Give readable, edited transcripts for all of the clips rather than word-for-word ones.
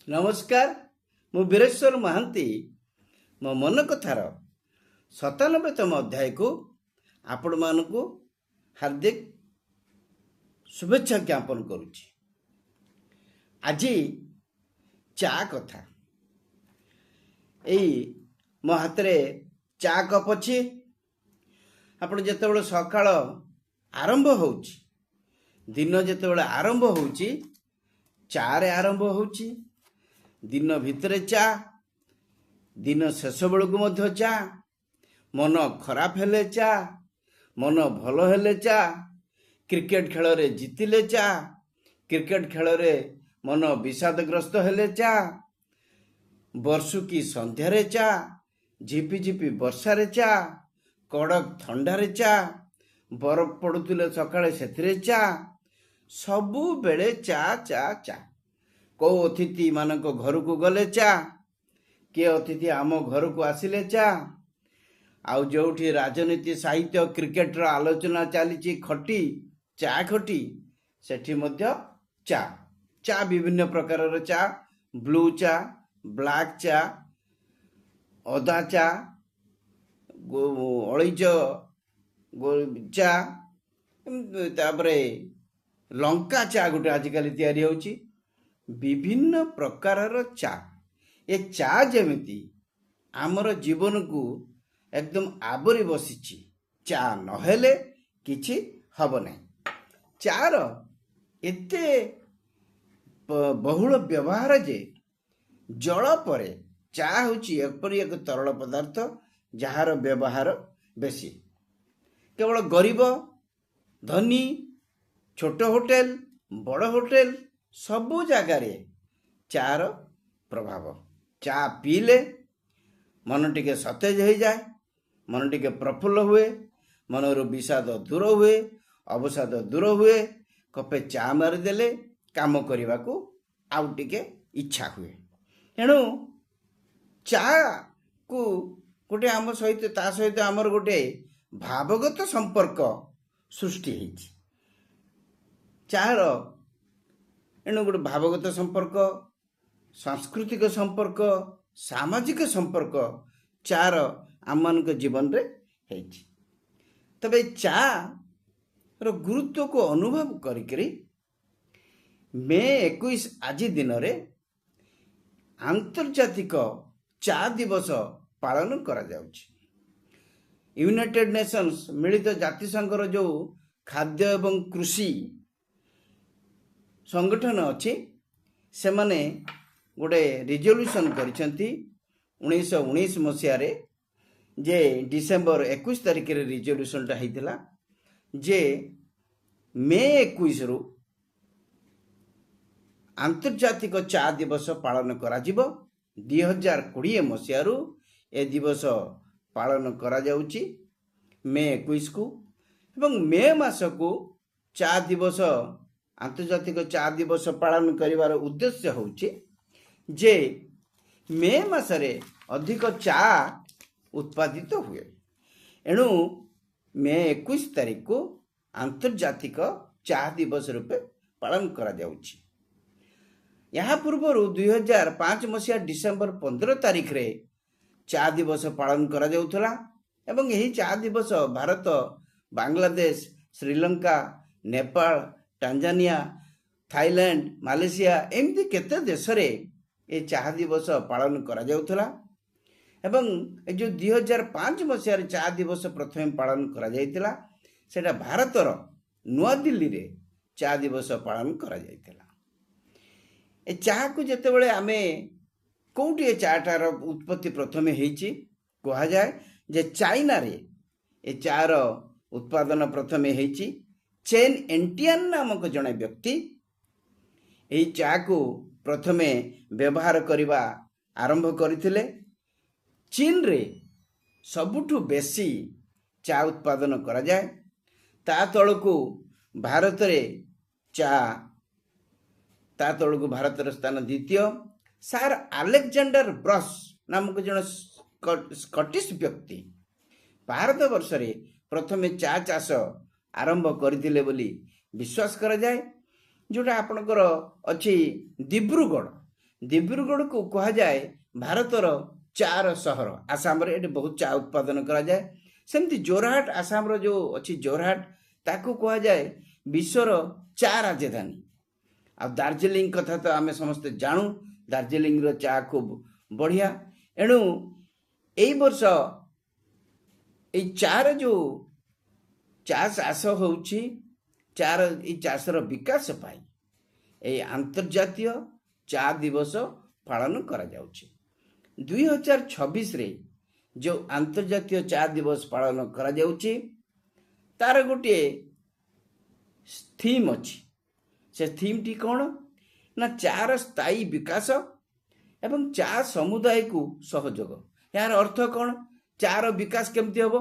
नमस्कार मु बीरेश्वर महांती मो मन कथार 97तम अध्याय को आपण मानकु हार्दिक शुभेच्छा ज्ञापन करुछि। आज चा कथा एई मो हाथ रे चा कप अछि। आपण जेतेबेले सकाळ आरंभ होउछि दिन जेतेबेले आरंभ होउछि चा रे आरंभ होउछि। दिन भितरे चा दिन शेष बेलू मध्य चा मन खराब हेले चा मन भल हेले चा क्रिकेट खेल रे जीतिले चा क्रिकेट खेल रे मन विषादग्रस्त हेले चा वर्षुकी संध्यारे चा झिपि झिपि वर्षारे चा कड़क थंडारे चा बरफ पड़ुले सकाळे सेथिरे चा सबु बेले चा चा चा। कौ अतिथि मानक घर को गले चा किए अतिथि आम घर को आसिले चा आउ जोठी राजनीति साहित्य क्रिकेट रो आलोचना चली खटी चा खटी सेठी मध्य चा चा विभिन्न प्रकार चा ब्लू चा ब्लैक चा अदा चा अळीच चा तापरे लंका चा गोटे आजिकल तैयारी होची विभिन्न प्रकारर चा। ए चा जेमिति आमर जीवन को एकदम आवरी बसिछि चा नहेले किछि हब नै। चार एते बहुल व्यवहार जे जल परे चा होछि एपरि एक तरल पदार्थ जहार व्यवहार बेसी। केवल गरीब धनी छोट होटेल बड़ होटेल सबु जगार चार प्रभाव। चा पीले मन टिके सतेज हो जाए मन टिके प्रफुल्ल हुए मनर विषाद दूर हुए अवसाद दूर हुए कपे चा मारिदेले काम करने को आउ टिके इच्छा हुए। एणु चा को गोटे आम सहित ता सहित आमर गोटे भावगत संपर्क सृष्टि होइछि। चार एणु गोटे भावगत संपर्क सांस्कृतिक संपर्क सामाजिक संपर्क चार आम मान जीवन रे होइछि। तबे चा रो गुरुत्व को अनुभव करी मे 21 आज दिन रे आंतर्जातिक चा दिवस पालन करा जाउछि। यूनाइटेड नेशंस मिलित जातिसंघर जो खाद्य एवं कृषि संगठन अच्छी से माने गोटे रिजोल्यूशन करिसेंती 1919 मसीह रे जे डिसेंबर 21 तारिख रे रिजोल्यूशन टा हैतिला जे मे 21 रु आंतर्जातिक चा दिवस पालन करा जिवो। 2020 मसीह रु ए दिवस पालन करा जाउची मे 21 को एवं मे मास को चा दिवस आंतर्जातिक चा दिवस पालन करिवार उद्देश्य होउची जे मे मासरे अधिक चा उत्पादित हुए। एणु मे 21 तारिख को आंतर्जातिक चा दिवस रूपे पालन करा जाउची। यहाँ पूर्व 2005 मसीहा डिसेंबर 15 तारिख रे चा दिवस पालन करा जाउथला एवं यही चा दिवस भारत बांग्लादेश श्रीलंका नेपाल टांजानिया थाईलैंड मालेशिया एमती केते देश रे ए चा दिवस पालन करा जाउथला एवं ए जो 2005 मसीहा रे चा दिवस प्रथम पालन करा जाइतिला सेटा भारतर नुआ दिल्ली रे चा दिवस पालन करा जाइतिला। ए चा को जते बेले आमे कोउटी ए चाटार उत्पत्ति प्रथम हेची कहा जाए जे चाइना रे ए चार उत्पादन प्रथम हेची। चेन एंटियन नामक जड़े व्यक्ति यही चा को प्रथमे व्यवहार करने आरंभ करथिले। चीन रे सबुठु बेसी चा उत्पादन करा जाए ता तळकु भारत रे चा ता तळकु भारत रे स्थान द्वितीय। सर अलेक्जेंडर ब्रश नामक जड़े स्कटिश व्यक्ति भारत वर्ष रे प्रथमे चा चाष आरंभ करथिले बोली विश्वास करा जाए। जोटा आपणकर अच्छी दिब्रुगढ़ ଦିବ୍ରୁଗଡ଼କୁ କୁହାଯାଏ ଭାରତର ଚାର ସହର। ଆସାମରେ ଏଠି ବହୁତ ଚା ଉତ୍ପାଦନ କରାଯାଏ। ସେମିତି ଜୋରହାଟ, ଆସାମର ଯେଉଁ ଅଛି ଜୋରହାଟ, ତାକୁ କୁହାଯାଏ ବିଶ୍ୱର ଚା ରାଜଧାନୀ। ଆଉ ଦାର୍ଜିଲିଂ କଥା ତ ଆମେ ସମସ୍ତେ ଜାଣୁ, ଦାର୍ଜିଲିଂର ଚା ଖୁବ୍ ବଢ଼ିଆ। ଏଣୁ ଏଇ ବର୍ଷ ଏଇ ଚାର ଯେଉଁ ଚା ଚାଷ ହେଉଛି, ଚାର ଏଇ ଚାଷର ବିକାଶ ପାଇଁ এই আন্তর্জাতীয় চা দিবস পালন କରାଯାଉଛି। 2026ରେ ଯେଉଁ ଆନ୍ତର୍ଜାତୀୟ ଚା ଦିବସ ପାଳନ କରାଯାଉଛି ତାର ଗୋଟିଏ ଥିମ୍ ଅଛି। ସେ ଥିମ୍ଟି କ'ଣ ନା ଚାର ସ୍ଥାୟୀ ବିକାଶ ଏବଂ ଚା ସମୁଦାୟକୁ ସହଯୋଗ। ଏହାର ଅର୍ଥ କ'ଣ? ଚାର ବିକାଶ କେମିତି ହେବ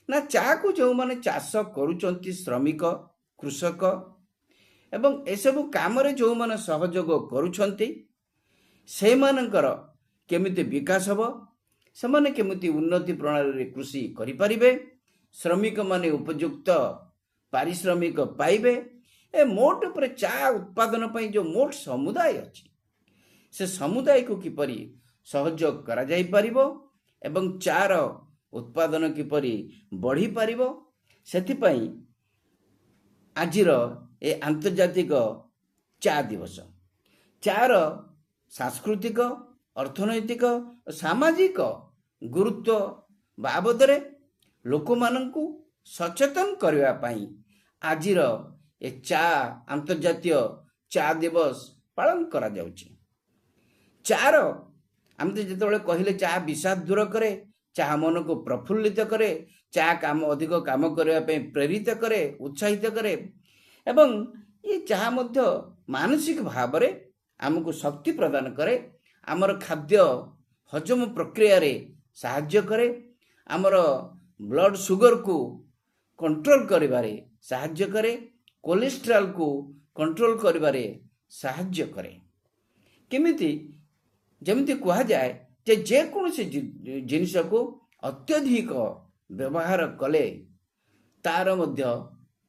ନା ଚାକୁ ଯେଉଁମାନେ ଚାଷ କରୁଛନ୍ତି, ଶ୍ରମିକ, କୃଷକ ଏବଂ ଏସବୁ କାମରେ ଯେଉଁମାନେ ସହଯୋଗ କରୁଛନ୍ତି, ସେମାନଙ୍କର କେମିତି ବିକାଶ ହେବ, ସେମାନେ କେମିତି ଉନ୍ନତି ପ୍ରଣାଳୀରେ କୃଷି କରିପାରିବେ, ଶ୍ରମିକମାନେ ଉପଯୁକ୍ତ ପାରିଶ୍ରମିକ ପାଇବେ। ଏ ମୋଟ ଉପରେ ଚା ଉତ୍ପାଦନ ପାଇଁ ଯେଉଁ ମୋଟ ସମୁଦାୟ ଅଛି, ସେ ସମୁଦାୟକୁ କିପରି ସହଯୋଗ କରାଯାଇପାରିବ ଏବଂ ଚାର ଉତ୍ପାଦନ କିପରି ବଢ଼ିପାରିବ, ସେଥିପାଇଁ ଆଜିର ଏ ଆନ୍ତର୍ଜାତିକ ଚା ଦିବସ ଚାର ସାଂସ୍କୃତିକ, ଅର୍ଥନୈତିକ ଓ ସାମାଜିକ ଗୁରୁତ୍ୱ ବାବଦରେ ଲୋକମାନଙ୍କୁ ସଚେତନ କରିବା ପାଇଁ ଆଜିର ଏ ଆନ୍ତର୍ଜାତୀୟ ଚା ଦିବସ ପାଳନ କରାଯାଉଛି। ଚାର ଆମେ ତ ଯେତେବେଳେ କହିଲେ ଚା ବିଷାଦ ଦୂର କରେ, ଚାହା ମନକୁ ପ୍ରଫୁଲ୍ଲିତ କରେ, ଚା ଅଧିକ କାମ କରିବା ପାଇଁ ପ୍ରେରିତ କରେ, ଉତ୍ସାହିତ କରେ ଏବଂ ଏ ଚାହା ମଧ୍ୟ ମାନସିକ ଭାବରେ ଆମକୁ ଶକ୍ତି ପ୍ରଦାନ କରେ, ଆମର ଖାଦ୍ୟ ହଜମ ପ୍ରକ୍ରିୟାରେ ସାହାଯ୍ୟ କରେ, ଆମର ବ୍ଲଡ଼ ସୁଗରକୁ କଣ୍ଟ୍ରୋଲ କରିବାରେ ସାହାଯ୍ୟ କରେ, କୋଲେଷ୍ଟ୍ରଲକୁ କଣ୍ଟ୍ରୋଲ କରିବାରେ ସାହାଯ୍ୟ କରେ। କେମିତି? ଯେମିତି କୁହାଯାଏ ଯେ ଯେକୌଣସି ଜିନିଷକୁ ଅତ୍ୟଧିକ ବ୍ୟବହାର କଲେ ତାର ମଧ୍ୟ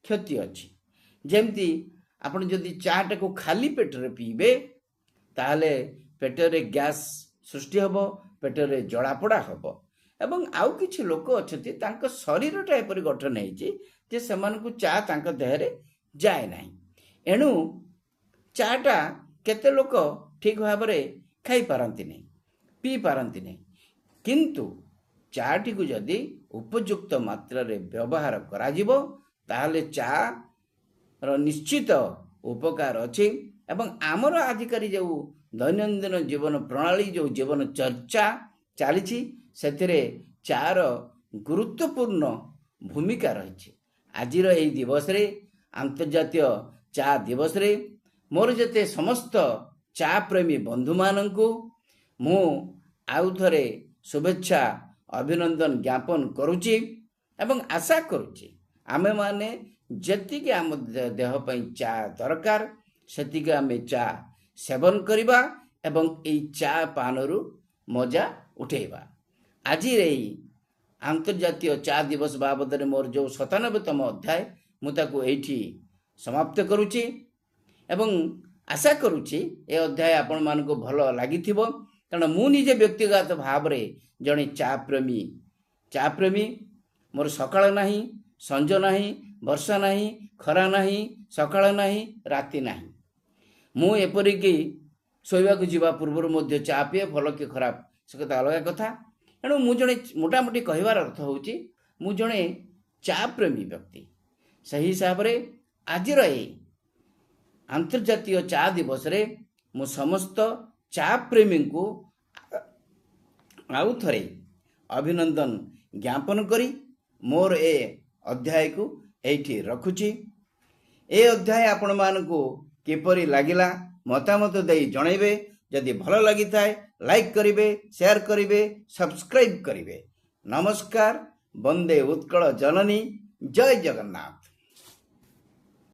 କ୍ଷତି ଅଛି। ଯେମିତି ଆପଣ ଯଦି ଚାଟାକୁ ଖାଲି ପେଟରେ ପିଇବେ ତାହେଲେ ପେଟରେ ଗ୍ୟାସ୍ ସୃଷ୍ଟି ହେବ, ପେଟରେ ଜଳାପୋଡ଼ା ହେବ ଏବଂ ଆଉ କିଛି ଲୋକ ଅଛନ୍ତି ତାଙ୍କ ଶରୀରଟା ଏପରି ଗଠନ ହେଇଛି ଯେ ସେମାନଙ୍କୁ ଚା ତାଙ୍କ ଦେହରେ ଯାଏ ନାହିଁ। ଏଣୁ ଚାଟା କେତେ ଲୋକ ଠିକ ଭାବରେ ଖାଇପାରନ୍ତି ନାହିଁ, ପିଇ ପାରନ୍ତି ନାହିଁ। କିନ୍ତୁ ଚାଟିକୁ ଯଦି ଉପଯୁକ୍ତ ମାତ୍ରାରେ ବ୍ୟବହାର କରାଯିବ ତାହେଲେ ଚାର ନିଶ୍ଚିତ ଉପକାର ଅଛି ଏବଂ ଆମର ଆଜିକାଲି ଯେଉଁ ଦୈନନ୍ଦିନ ଜୀବନ ପ୍ରଣାଳୀ, ଯେଉଁ ଜୀବନ ଚର୍ଚ୍ଚା ଚାଲିଛି, ସେଥିରେ ଚାର ଗୁରୁତ୍ୱପୂର୍ଣ୍ଣ ଭୂମିକା ରହିଛି। ଆଜିର ଏହି ଦିବସରେ, ଆନ୍ତର୍ଜାତୀୟ ଚା ଦିବସରେ ମୋର ଯେତେ ସମସ୍ତ ଚା ପ୍ରେମୀ ବନ୍ଧୁମାନଙ୍କୁ ମୁଁ ଆଉ ଥରେ ଶୁଭେଚ୍ଛା, ଅଭିନନ୍ଦନ ଜ୍ଞାପନ କରୁଛି ଏବଂ ଆଶା କରୁଛି ଆମେମାନେ ଯେତିକି ଆମ ଦେହ ପାଇଁ ଚା ଦରକାର ସେତିକି ଆମେ ଚା ସେବନ କରିବା ଏବଂ ଏହି ଚା ପାନରୁ ମଜା ଉଠେଇବା। ଆଜିର ଏହି ଆନ୍ତର୍ଜାତୀୟ ଚା ଦିବସ ବାବଦରେ ମୋର ଯେଉଁ 97ତମ ଅଧ୍ୟାୟ ମୁଁ ତାକୁ ଏଇଠି ସମାପ୍ତ କରୁଛି ଏବଂ ଆଶା କରୁଛି ଏ ଅଧ୍ୟାୟ ଆପଣମାନଙ୍କୁ ଭଲ ଲାଗିଥିବ, କାରଣ ମୁଁ ନିଜେ ବ୍ୟକ୍ତିଗତ ଭାବରେ ଜଣେ ଚା ପ୍ରେମୀ। ମୋର ସକାଳ ନାହିଁ, ସଞ୍ଜ ନାହିଁ, ବର୍ଷା ନାହିଁ, ଖରା ନାହିଁ, ସକାଳ ନାହିଁ, ରାତି ନାହିଁ। ମୁଁ ଏପରିକି ଶୋଇବାକୁ ଯିବା ପୂର୍ବରୁ ମଧ୍ୟ ଚା ପିଏ, ଭଲ କି ଖରାପ ସେ କଥା ଅଲଗା କଥା। ଏଣୁ ମୁଁ ଜଣେ ମୋଟାମୋଟି କହିବାର ଅର୍ଥ ହେଉଛି ମୁଁ ଜଣେ ଚା ପ୍ରେମୀ ବ୍ୟକ୍ତି। ସେହି ହିସାବରେ ଆଜିର ଏହି ଆନ୍ତର୍ଜାତୀୟ ଚା ଦିବସରେ ମୁଁ ସମସ୍ତ ଚା ପ୍ରେମୀଙ୍କୁ ଆଉ ଥରେ ଅଭିନନ୍ଦନ ଜ୍ଞାପନ କରି ମୋର ଏ ଅଧ୍ୟାୟକୁ ଏଇଠି ରଖୁଛି। ଏ ଅଧ୍ୟାୟ ଆପଣମାନଙ୍କୁ କିପରି ଲାଗିଲା ମତାମତ ଦେଇ ଜଣାଇବେ। ଯଦି ଭଲ ଲାଗିଥାଏ ଲାଇକ୍ କରିବେ, ସେୟାର କରିବେ, ସବସ୍କ୍ରାଇବ୍ କରିବେ। ନମସ୍କାର। ବନ୍ଦେ ଉତ୍କଳ ଜନନୀ। ଜୟ ଜଗନ୍ନାଥ।